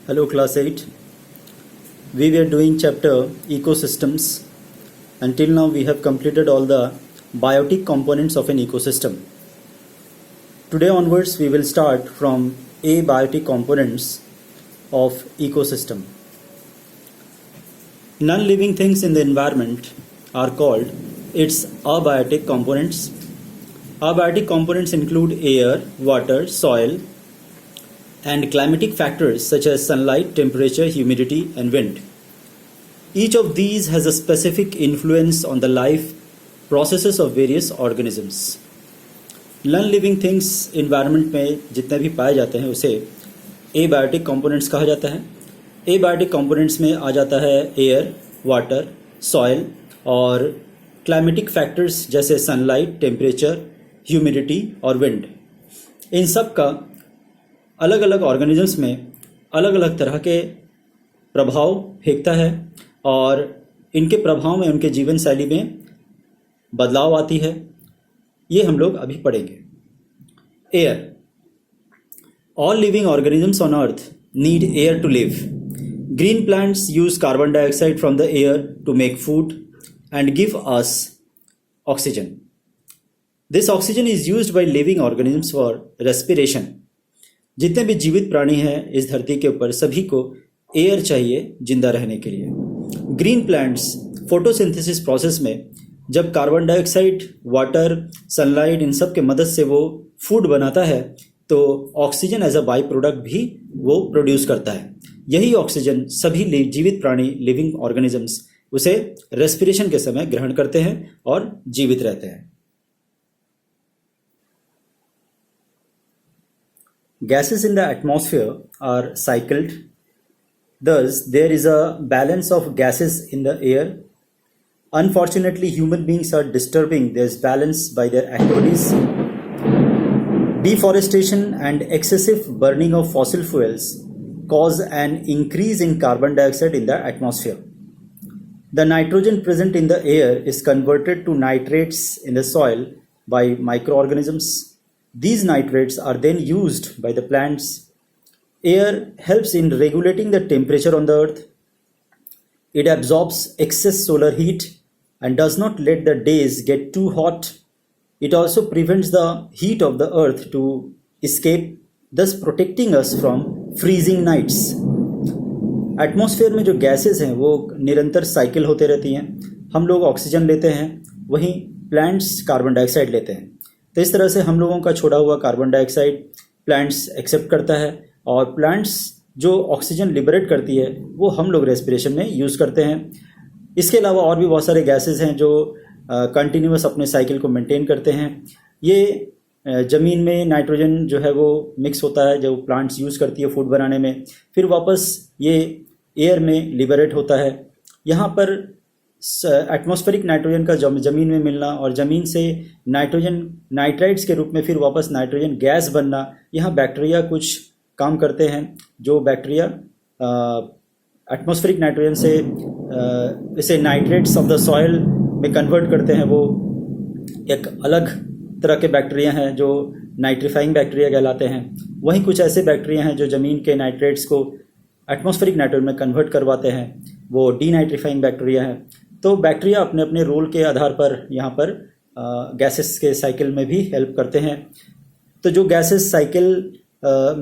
Hello class 8. We were doing chapter ecosystems. Until now we have completed all the biotic components of an ecosystem. Today onwards we will start from abiotic components of ecosystem. Non-living things in the environment are called its abiotic components. Abiotic components include air, water, soil, and climatic factors such as sunlight, temperature, humidity, and wind. Each of these has a specific influence on the life processes of various organisms. Non-living things environment में जितने भी पाए जाते हैं उसे abiotic components कहा जाता है. Abiotic components में आ जाता है air, water, soil और climatic factors जैसे sunlight, temperature, humidity और wind. इन सब का अलग अलग ऑर्गेनिजम्स में अलग अलग तरह के प्रभाव फेंकता है और इनके प्रभाव में उनके जीवन शैली में बदलाव आती है. ये हम लोग अभी पढ़ेंगे. Air. All living organisms on earth need air to live. Green plants use carbon dioxide from the air to make food and give us oxygen. This oxygen is used by living organisms for respiration. जितने भी जीवित प्राणी हैं इस धरती के ऊपर सभी को एयर चाहिए जिंदा रहने के लिए. ग्रीन प्लांट्स फोटोसिंथेसिस प्रोसेस में जब कार्बन डाइऑक्साइड, वाटर, सनलाइट इन सब के मदद से वो फूड बनाता है तो oxygen as a by product भी वो प्रोड्यूस करता है. यही ऑक्सीजन सभी जीवित प्राणी लिविंग ऑर्गेनिजम्स उसे रेस्पिरेशन के समय ग्रहण करते हैं और जीवित रहते हैं. Gases in the atmosphere are cycled. Thus, there is a balance of gases in the air. Unfortunately, human beings are disturbing this balance by their activities. Deforestation and excessive burning of fossil fuels cause an increase in carbon dioxide in the atmosphere. The nitrogen present in the air is converted to nitrates in the soil by microorganisms. These nitrates are then used by the plants. Air helps in regulating the temperature on the earth. It absorbs excess solar heat and does not let the days get too hot. It also prevents the heat of the earth to escape, thus protecting us from freezing nights. Atmosphere में जो gases हैं वो निरंतर cycle होते रहती हैं. हम लोग ऑक्सीजन लेते हैं, वहीं प्लांट्स कार्बन डाइऑक्साइड लेते हैं. तो इस तरह से हम लोगों का छोड़ा हुआ कार्बन डाइऑक्साइड प्लांट्स एक्सेप्ट करता है और प्लांट्स जो ऑक्सीजन लिबरेट करती है वो हम लोग रेस्पिरेशन में यूज़ करते हैं. इसके अलावा और भी बहुत सारे गैसेस हैं जो कंटिन्यूस अपने साइकिल को मेंटेन करते हैं. ये ज़मीन में नाइट्रोजन जो है वो मिक्स होता है जो प्लांट्स यूज़ करती है फूड बनाने में, फिर वापस ये एयर में लिबरेट होता है. यहाँ पर एटमॉस्फेरिक नाइट्रोजन का ज़मीन में मिलना और ज़मीन से नाइट्रोजन नाइट्राइट्स के रूप में फिर वापस नाइट्रोजन गैस बनना, यहाँ बैक्टीरिया कुछ काम करते हैं. जो बैक्टीरिया एटमॉस्फेरिक नाइट्रोजन से इसे नाइट्रेट्स ऑफ द सॉइल में कन्वर्ट करते हैं. वो एक अलग तरह के बैक्टीरिया हैं जो नाइट्रीफाइंग बैक्टीरिया कहलाते हैं. वहीं कुछ ऐसे बैक्टीरिया हैं जो ज़मीन के नाइट्रेट्स को एटमॉस्फेरिक नाइट्रोजन में कन्वर्ट करवाते हैं, वो डीनाइट्रीफाइंग बैक्टीरिया है. तो बैक्टीरिया अपने अपने रोल के आधार पर यहाँ पर गैसेस के साइकिल में भी हेल्प करते हैं. तो जो गैसेस साइकिल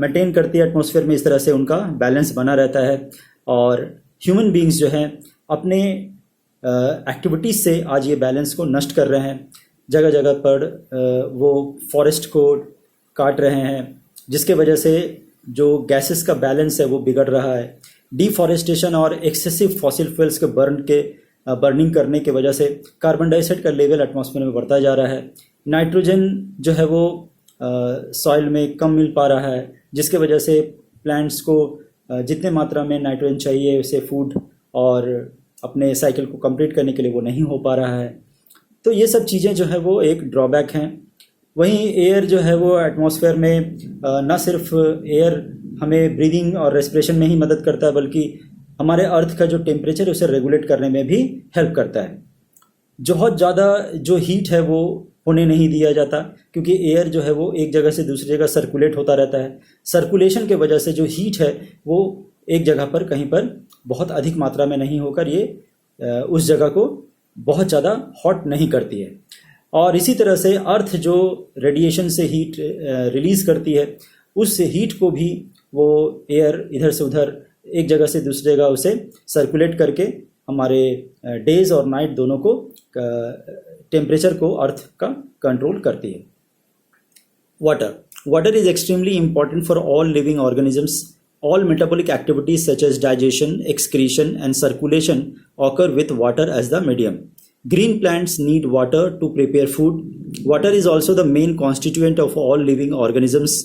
मेंटेन करती है एटमॉस्फेयर में, इस तरह से उनका बैलेंस बना रहता है. और ह्यूमन बींग्स जो हैं अपने एक्टिविटीज़ से आज ये बैलेंस को नष्ट कर रहे हैं. जगह जगह पर वो फॉरेस्ट को काट रहे हैं जिसके वजह से जो गैसेस का बैलेंस है वो बिगड़ रहा है. डिफॉरेस्टेशन और एक्सेसिव फॉसिल फ्यूल्स के बर्निंग करने की वजह से कार्बन डाइऑक्साइड का लेवल एटमॉस्फेयर में बढ़ता जा रहा है. नाइट्रोजन जो है वो सॉइल में कम मिल पा रहा है जिसके वजह से प्लांट्स को जितने मात्रा में नाइट्रोजन चाहिए उसे फूड और अपने साइकिल को कंप्लीट करने के लिए वो नहीं हो पा रहा है. तो ये सब चीज़ें जो है वो एक ड्रॉबैक हैं. वहीं एयर जो है वो एटमॉस्फेयर में न सिर्फ एयर हमें ब्रीदिंग और रेस्पिरेशन में ही मदद करता है बल्कि हमारे अर्थ का जो टेम्परेचर है उसे रेगुलेट करने में भी हेल्प करता है. बहुत ज़्यादा जो हीट है वो होने नहीं दिया जाता, क्योंकि एयर जो है वो एक जगह से दूसरी जगह सर्कुलेट होता रहता है। सर्कुलेशन के वजह से जो हीट है वो एक जगह पर कहीं पर बहुत अधिक मात्रा में नहीं होकर ये उस जगह को बहुत ज़्यादा हॉट नहीं करती है। और इसी तरह से अर्थ जो रेडिएशन से हीट रिलीज करती है, उस हीट को भी वो एयर इधर से उधर एक जगह से दूसरी जगह उसे सर्कुलेट करके हमारे डेज और नाइट दोनों को टेम्परेचर को अर्थ का कंट्रोल करती है। Water is extremely important for all living organisms. All metabolic activities such as digestion, excretion, and circulation occur with water as the medium. Green plants need water to prepare food. Water is also the main constituent of all living organisms.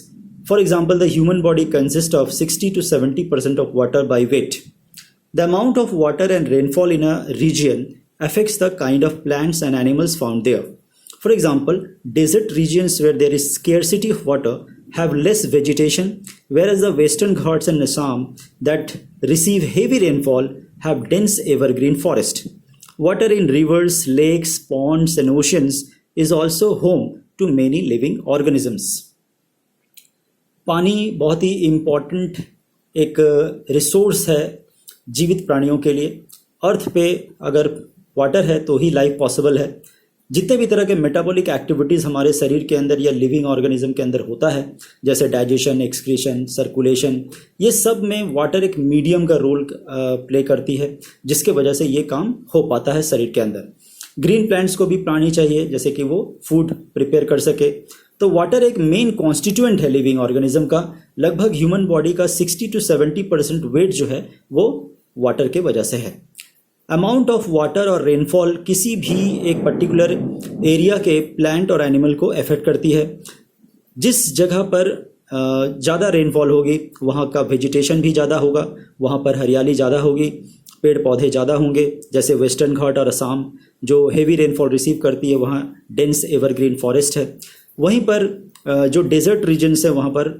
For example, the human body consists of 60 to 70% of water by weight. The amount of water and rainfall in a region affects the kind of plants and animals found there. For example, desert regions where there is scarcity of water have less vegetation, whereas the Western Ghats and Assam that receive heavy rainfall have dense evergreen forest. Water in rivers, lakes, ponds, and oceans is also home to many living organisms. पानी बहुत ही important एक resource है जीवित प्राणियों के लिए. अर्थ पे अगर वाटर है तो ही लाइफ पॉसिबल है. जितने भी तरह के मेटाबॉलिक एक्टिविटीज़ हमारे शरीर के अंदर या लिविंग ऑर्गेनिज्म के अंदर होता है, जैसे डाइजेशन, एक्सक्रीशन, सर्कुलेशन, ये सब में वाटर एक मीडियम का रोल प्ले करती है, जिसके वजह से ये काम हो पाता है शरीर के अंदर. ग्रीन प्लांट्स को भी पानी चाहिए जैसे कि वो फूड प्रिपेयर कर सके. तो वाटर एक मेन कॉन्स्टिट्यूएंट है लिविंग ऑर्गेनिज्म का. लगभग ह्यूमन बॉडी का 60 to 70% वेट जो है वो वाटर के वजह से है. अमाउंट ऑफ वाटर और रेनफॉल किसी भी एक पर्टिकुलर एरिया के प्लांट और एनिमल को अफेक्ट करती है. जिस जगह पर ज़्यादा रेनफॉल होगी वहाँ का वेजिटेशन भी ज़्यादा होगा, वहाँ पर हरियाली ज़्यादा होगी, पेड़ पौधे ज़्यादा होंगे. जैसे वेस्टर्न घाट और असम जो हेवी रेनफॉल रिसीव करती है वहाँ डेंस एवरग्रीन फॉरेस्ट है. वहीं पर जो डेजर्ट रीजन्स है वहाँ पर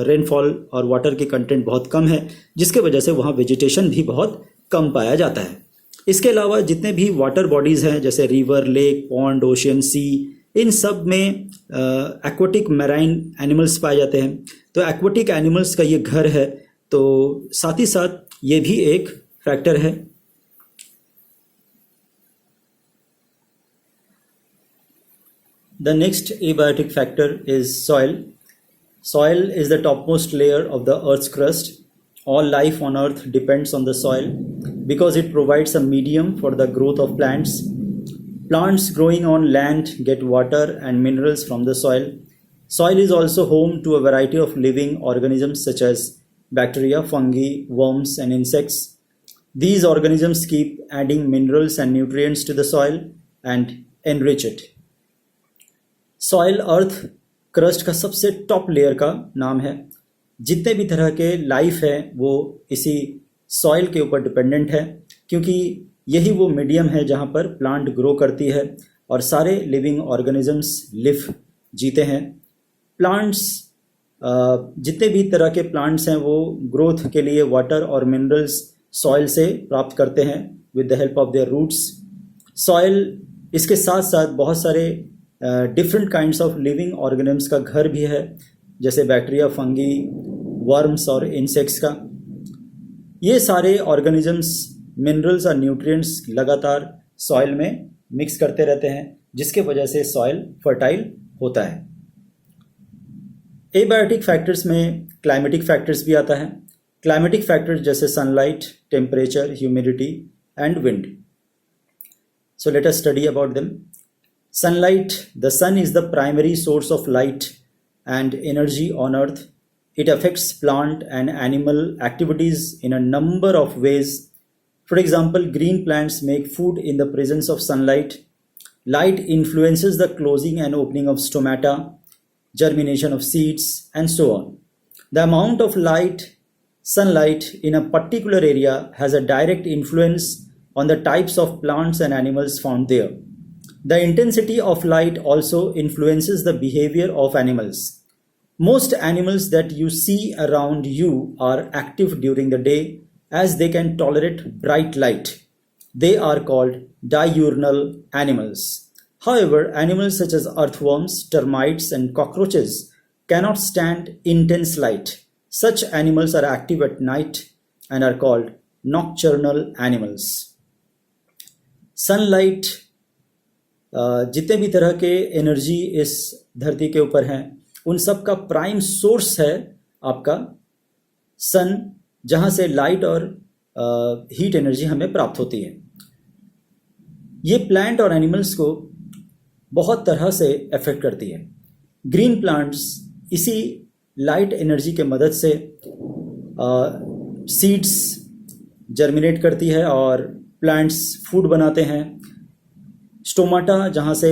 रेनफॉल और वाटर की कंटेंट बहुत कम है, जिसके वजह से वहाँ वेजिटेशन भी बहुत कम पाया जाता है. इसके अलावा जितने भी वाटर बॉडीज़ हैं जैसे रिवर, लेक, पॉन्ड, ओशियन, सी, इन सब में एक्वाटिक मैराइन एनिमल्स पाए जाते हैं. तो एक्वाटिक एनिमल्स का ये घर है, तो साथ ही साथ ये भी एक फैक्टर है. The next abiotic factor is soil. Soil is the topmost layer of the Earth's crust. All life on Earth depends on the soil because it provides a medium for the growth of plants. Plants growing on land get water and minerals from the soil. Soil is also home to a variety of living organisms such as bacteria, fungi, worms, and insects. These organisms keep adding minerals and nutrients to the soil and enrich it. Soil earth crust का सबसे top layer का नाम है. जितने भी तरह के life है वो इसी सॉइल के ऊपर डिपेंडेंट है, क्योंकि यही वो मीडियम है जहाँ पर प्लांट ग्रो करती है और सारे लिविंग ऑर्गेनिजम्स जीते हैं. प्लांट्स जितने भी तरह के प्लांट्स हैं वो ग्रोथ के लिए वाटर और मिनरल्स सॉइल से प्राप्त करते हैं with the help of their roots. Soil इसके साथ साथ बहुत सारे different kinds of living organisms का घर भी है, जैसे बैक्टीरिया, फंगी, वर्म्स और इंसेक्ट्स का. ये सारे ऑर्गेनिजम्स मिनरल्स और न्यूट्रिएंट्स लगातार सॉइल में मिक्स करते रहते हैं, जिसके वजह से सॉइल फर्टाइल होता है. एबायोटिक फैक्टर्स में क्लाइमेटिक फैक्टर्स भी आता है. क्लाइमेटिक फैक्टर्स जैसे sunlight, temperature, humidity and wind. So let us study about them. Sunlight. The sun is the primary source of light and energy on Earth. It affects plant and animal activities in a number of ways. For example, green plants make food in the presence of sunlight. Light influences the closing and opening of stomata, germination of seeds, and so on. The amount of sunlight in a particular area has a direct influence on the types of plants and animals found there. The intensity of light also influences the behavior of animals. Most animals that you see around you are active during the day as they can tolerate bright light. They are called diurnal animals. However, animals such as earthworms, termites, and cockroaches cannot stand intense light. Such animals are active at night and are called nocturnal animals. Sunlight, जितने भी तरह के energy इस धरती के ऊपर हैं उन सब का प्राइम सोर्स है आपका सन, जहाँ से लाइट और हीट एनर्जी हमें प्राप्त होती है. ये प्लांट और एनिमल्स को बहुत तरह से अफेक्ट करती है. ग्रीन प्लांट्स इसी लाइट एनर्जी के मदद से सीड्स जर्मिनेट करती है और प्लांट्स फूड बनाते हैं. स्टोमाटा, जहाँ से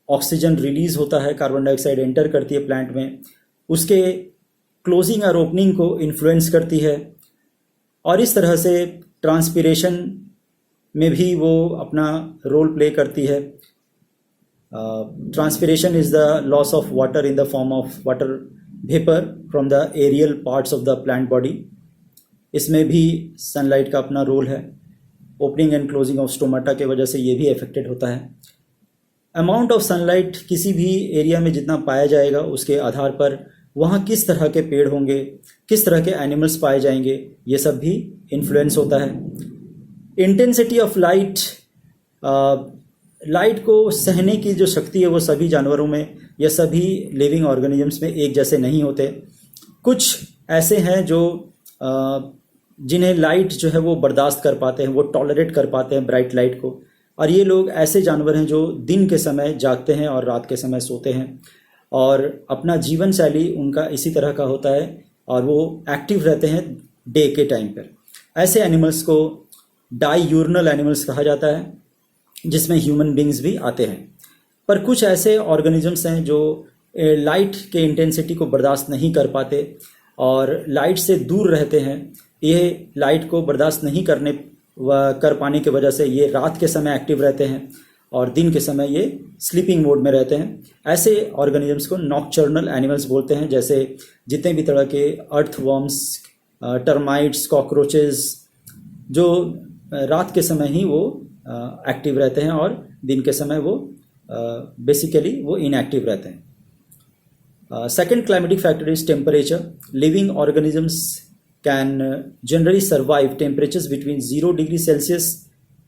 ऑक्सीजन रिलीज होता है, कार्बन डाइऑक्साइड एंटर करती है प्लांट में, उसके क्लोजिंग और ओपनिंग को इन्फ्लुएंस करती है. और इस तरह से ट्रांसपीरेशन में भी वो अपना रोल प्ले करती है. Transpiration is the loss of water in the form of water vapour from the aerial parts of the plant body. इसमें भी सनलाइट का अपना रोल है. Opening and closing of stomata के वजह से ये भी अफेक्टेड होता है. अमाउंट ऑफ सनलाइट किसी भी एरिया में जितना पाया जाएगा उसके आधार पर वहाँ किस तरह के पेड़ होंगे, किस तरह के एनिमल्स पाए जाएंगे, ये सब भी इन्फ्लुएंस होता है. इंटेंसिटी ऑफ लाइट, लाइट को सहने की जो शक्ति है वो सभी जानवरों में या सभी लिविंग ऑर्गेनिजम्स में एक जैसे नहीं होते. कुछ ऐसे हैं जो जिन्हें लाइट जो है वो बर्दाश्त कर पाते हैं, वो टॉलरेट कर पाते हैं ब्राइट लाइट को. और ये लोग ऐसे जानवर हैं जो दिन के समय जागते हैं और रात के समय सोते हैं और अपना जीवन शैली उनका इसी तरह का होता है और वो एक्टिव रहते हैं डे के टाइम पर. ऐसे एनिमल्स को डाईयूर्नल एनिमल्स कहा जाता है, जिसमें ह्यूमन बींग्स भी आते हैं. पर कुछ ऐसे ऑर्गेनिजम्स हैं जो लाइट के इंटेंसिटी को बर्दाश्त नहीं कर पाते और लाइट से दूर रहते हैं. ये लाइट को बर्दाश्त नहीं कर पाने की वजह से ये रात के समय एक्टिव रहते हैं और दिन के समय ये स्लीपिंग मोड में रहते हैं. ऐसे ऑर्गेनिजम्स को नॉकचर्नल एनिमल्स बोलते हैं, जैसे जितने भी तरह के अर्थवर्म्स, टर्माइट्स, कॉकरोचेस, जो रात के समय ही वो एक्टिव रहते हैं और दिन के समय वो बेसिकली वो इनएक्टिव रहते हैं. Second climatic factor is temperature. Living organisms can generally survive temperatures between 0 degree Celsius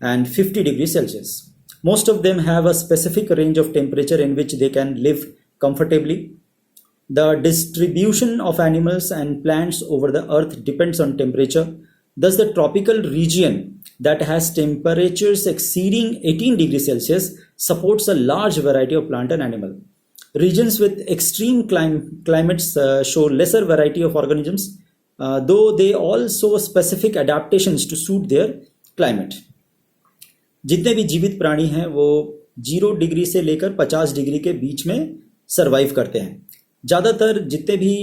and 50 degrees Celsius. Most of them have a specific range of temperature in which they can live comfortably. The distribution of animals and plants over the earth depends on temperature. Thus, the tropical region that has temperatures exceeding 18 degrees Celsius supports a large variety of plant and animal. Regions with extreme climates show lesser variety of organisms, though they all show specific adaptations to suit their climate. जितने भी जीवित प्राणी हैं वो 0 degree से लेकर 50 degree के बीच में सरवाइव करते हैं. ज़्यादातर जितने भी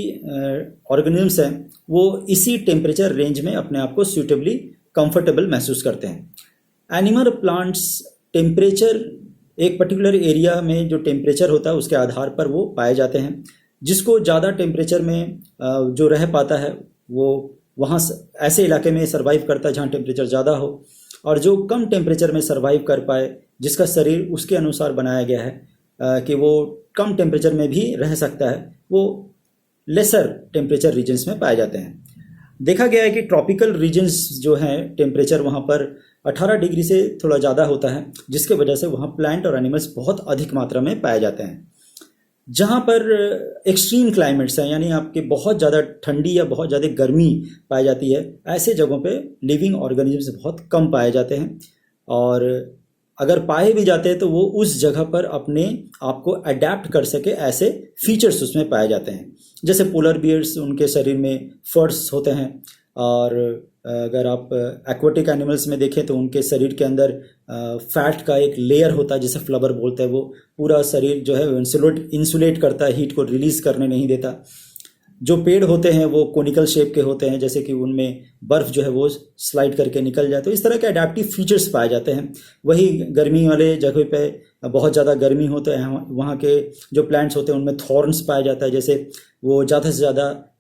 ऑर्गेनिजम्स हैं वो इसी टेम्परेचर रेंज में अपने आप को सूटेबली कंफर्टेबल महसूस करते हैं. एनिमल प्लांट्स टेम्परेचर, एक पर्टिकुलर एरिया में जो टेम्परेचर होता है उसके आधार पर वो पाए जाते हैं. जिसको ज़्यादा टेम्परेचर में जो रह पाता है वो वहाँ ऐसे इलाके में सरवाइव करता है जहाँ टेम्परेचर ज़्यादा हो, और जो कम टेम्परेचर में सरवाइव कर पाए, जिसका शरीर उसके अनुसार बनाया गया है कि वो कम टेम्परेचर में भी रह सकता है, वो लेसर टेम्परेचर रीजन्स में पाए जाते हैं. देखा गया है कि ट्रॉपिकल रीजन्स जो हैं टेम्परेचर वहाँ पर 18 डिग्री से थोड़ा ज़्यादा होता है, जिसके वजह से वहाँ प्लांट और एनिमल्स बहुत अधिक मात्रा में पाए जाते हैं. जहाँ पर एक्सट्रीम क्लाइमेट्स हैं, यानी आपके बहुत ज़्यादा ठंडी या बहुत ज़्यादा गर्मी पाई जाती है, ऐसे जगहों पे लिविंग ऑर्गेनिजम्स बहुत कम पाए जाते हैं. और अगर पाए भी जाते हैं तो वो उस जगह पर अपने आप को अडेप्ट कर सके ऐसे फीचर्स उसमें पाए जाते हैं. जैसे पोलर बियर्स, उनके शरीर में फर्स होते हैं. और अगर आप एक्वाटिक एनिमल्स में देखें तो उनके शरीर के अंदर फैट का एक लेयर होता है जिसे फ्लबर बोलते हैं. वो पूरा शरीर जो है इंसुलेट करता है, हीट को रिलीज करने नहीं देता. जो पेड़ होते हैं वो कोनिकल शेप के होते हैं, जैसे कि उनमें बर्फ जो है वो स्लाइड करके निकल जाए. तो इस तरह के अडेप्टिव फीचर्स पाए जाते हैं. वही गर्मी वाले जगह पे बहुत ज़्यादा गर्मी होते हैं, वहाँ के जो प्लांट्स होते हैं उनमें थॉर्न्स पाया जाता है, जैसे वो ज़्यादा से ज़्यादा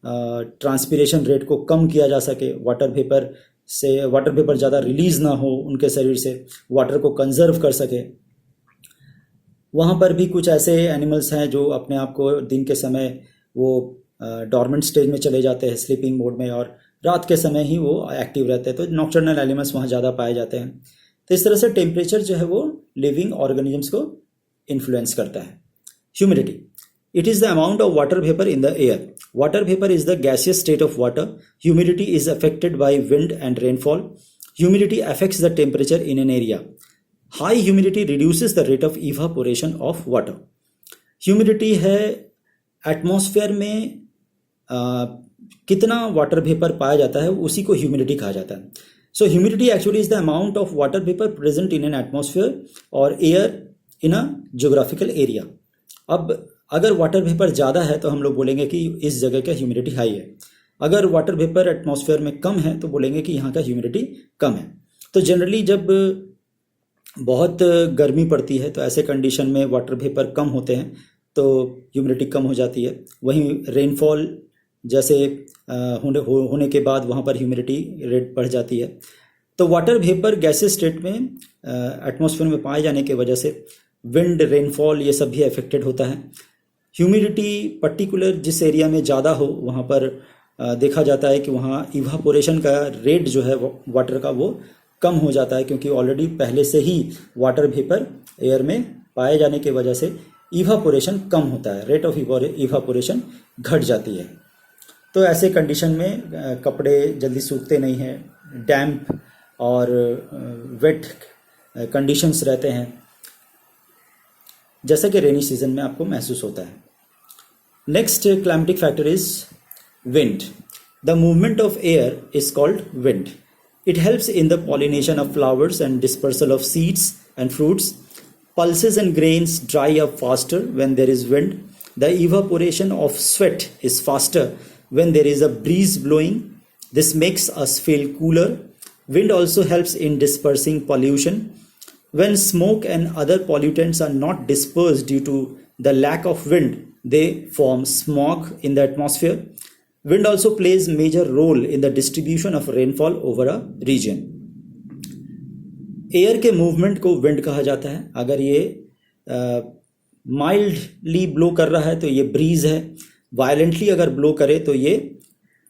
ट्रांसपीरेशन रेट को कम किया जा सके, वाटर वेपर ज़्यादा रिलीज ना हो उनके शरीर से, वाटर को कंजर्व कर सके. वहाँ पर भी कुछ ऐसे एनिमल्स हैं जो अपने आप को दिन के समय वो डॉर्मेंट स्टेज में चले जाते हैं, स्लीपिंग मोड में, और रात के समय ही वो एक्टिव रहते हैं, तो नॉक्टर्नल एलिमेंट्स वहाँ ज़्यादा पाए जाते हैं। तो इस तरह से टेम्परेचर जो है वो लिविंग ऑर्गेनिजम्स को इन्फ्लुएंस करता है। Humidity, it is the amount of water vapor in the air. Water vapor is the gaseous state of water. Humidity is affected by wind and rainfall. Humidity affects the temperature in an area. High humidity reduces the rate of evaporation of water. Humidity है atmosphere में कितना water vapour पाया जाता है उसी को humidity कहा जाता है। So humidity actually is the amount of water vapour present in an atmosphere और air in a geographical area. अब अगर वाटर वेपर ज़्यादा है तो हम लोग बोलेंगे कि इस जगह का ह्यूमिडिटी हाई है। अगर वाटर वेपर एटमॉस्फेयर में कम है तो बोलेंगे कि यहाँ का ह्यूमिडिटी कम है। तो जनरली जब बहुत गर्मी पड़ती है तो ऐसे कंडीशन में वाटर वेपर कम होते हैं तो ह्यूमिडिटी कम हो जाती है। वहीं रेनफॉल जैसे होने के बाद वहाँ पर ह्यूमिडिटी रेट बढ़ जाती है। तो वाटर वेपर गैसेस स्टेट में एटमॉस्फेयर में पाए जाने की वजह से विंड, रेनफॉल ये सब भी अफेक्टेड होता है। ह्यूमिडिटी पर्टिकुलर जिस एरिया में ज़्यादा हो वहाँ पर देखा जाता है कि वहाँ इवापोरेशन का रेट जो है वाटर का वो कम हो जाता है, क्योंकि ऑलरेडी पहले से ही वाटर वेपर एयर में पाए जाने की वजह से इवापोरेशन कम होता है, रेट ऑफ इवापोरेशन घट जाती है। तो ऐसे कंडीशन में कपड़े जल्दी सूखते नहीं हैं, डैम्प और वेट कंडीशंस रहते हैं, जैसा कि रेनी सीजन में आपको महसूस होता है। Next climatic factor is wind. The movement of air is called wind. It helps in the pollination of flowers and dispersal of seeds and fruits. Pulses and grains dry up faster when there is wind. The evaporation of sweat is faster when there is a breeze blowing. This makes us feel cooler. Wind also helps in dispersing pollution. When smoke and other pollutants are not dispersed due to the lack of wind, they form smog in the atmosphere. Wind also plays major role in the distribution of rainfall over a region. Air के movement को wind कहा जाता है। अगर ये mildly blow कर रहा है तो ये ब्रीज है, वायलेंटली अगर ब्लो करे तो ये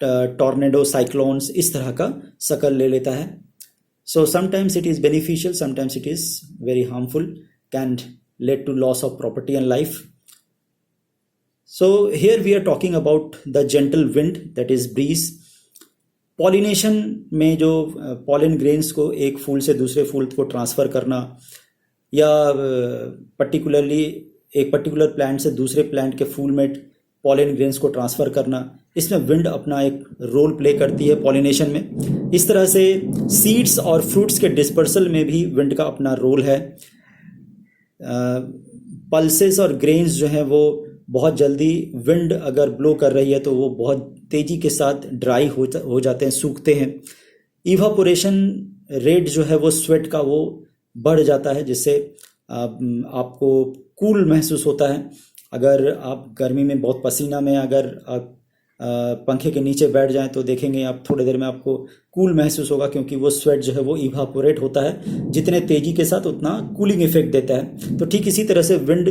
टॉर्नेडो, साइक्लोन्स इस तरह का शक्ल ले लेता है। So sometimes it is beneficial, sometimes it is very harmful, can lead to loss of property and life. So here we are talking about the gentle wind, that is breeze. Pollination में जो pollen grains को एक फूल से दूसरे फूल को transfer करना या particularly एक पर्टिकुलर प्लांट से दूसरे प्लांट के फूल में पॉलन ग्रेन्स को ट्रांसफ़र करना, इसमें विंड अपना एक रोल प्ले करती है पॉलिनेशन में। इस तरह से सीड्स और फ्रूट्स के डिस्पर्सल में भी विंड का अपना रोल है। पल्सेस और ग्रेन्स जो हैं वो बहुत जल्दी विंड अगर ब्लो कर रही है तो वो बहुत तेज़ी के साथ ड्राई हो जाते हैं, सूखते हैं। इवापोरेशन रेट जो है वो स्वेट का वो बढ़ जाता है, जिससे आपको कूल महसूस होता है। अगर आप गर्मी में बहुत पसीना में अगर आप पंखे के नीचे बैठ जाएं तो देखेंगे आप थोड़ी देर में आपको कूल महसूस होगा, क्योंकि वो स्वेट जो है वो इवापोरेट होता है। जितने तेज़ी के साथ उतना कूलिंग इफेक्ट देता है। तो ठीक इसी तरह से विंड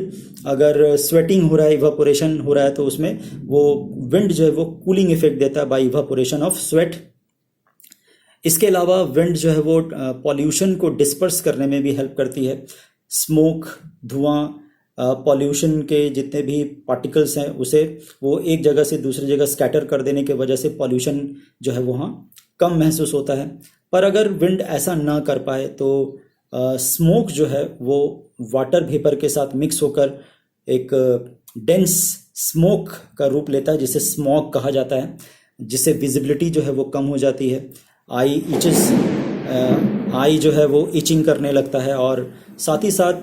अगर स्वेटिंग हो रहा है, इवापोरेशन हो रहा है, तो उसमें वो विंड जो है वो कूलिंग इफेक्ट देता है बाय इवापोरेशन ऑफ स्वेट। इसके अलावा विंड जो है वो पॉल्यूशन को डिस्पर्स करने में भी हेल्प करती है। स्मोक, धुआं, पॉल्यूशन के जितने भी पार्टिकल्स हैं उसे वो एक जगह से दूसरी जगह स्कैटर कर देने की वजह से पॉल्यूशन जो है वहाँ कम महसूस होता है। पर अगर विंड ऐसा ना कर पाए तो स्मोक जो है वो वाटर वेपर के साथ मिक्स होकर एक डेंस स्मोक का रूप लेता है, जिसे स्मॉग कहा जाता है, जिससे विजिबिलिटी जो है वो कम हो जाती है। आई जो है वो इचिंग करने लगता है, और साथ ही साथ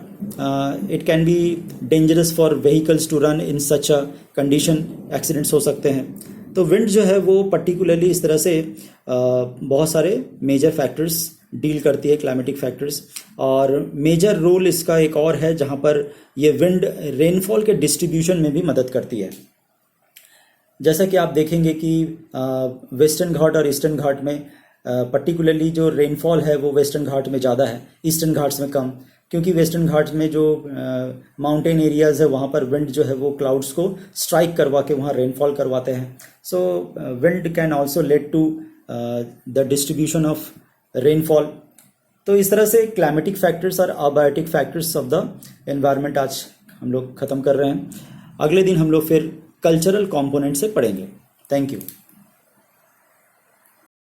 it can be dangerous for vehicles to run in such a condition, accidents हो सकते हैं। तो विंड जो है वो पर्टिकुलरली इस तरह से बहुत सारे मेजर फैक्टर्स डील करती है, क्लाइमेटिक फैक्टर्स। और मेजर रोल इसका एक और है जहाँ पर ये विंड रेनफॉल के डिस्ट्रीब्यूशन में भी मदद करती है। जैसा कि आप देखेंगे कि वेस्टर्न घाट और ईस्टर्न घाट में पर्टिकुलरली जो रेनफॉल है वो वेस्टर्न घाट में ज़्यादा है, ईस्टर्न घाट्स में कम, क्योंकि वेस्टर्न घाट्स में जो माउंटेन एरियाज़ है वहाँ पर विंड जो है वो क्लाउड्स को स्ट्राइक करवा के वहाँ रेनफॉल करवाते हैं। So wind can also led to the distribution of rainfall. तो इस तरह से क्लाइमेटिक फैक्टर्स और abiotic factors of the environment आज हम लोग ख़त्म कर रहे हैं। अगले दिन हम लोग फिर कल्चरल कंपोनेंट से पढ़ेंगे। Thank you.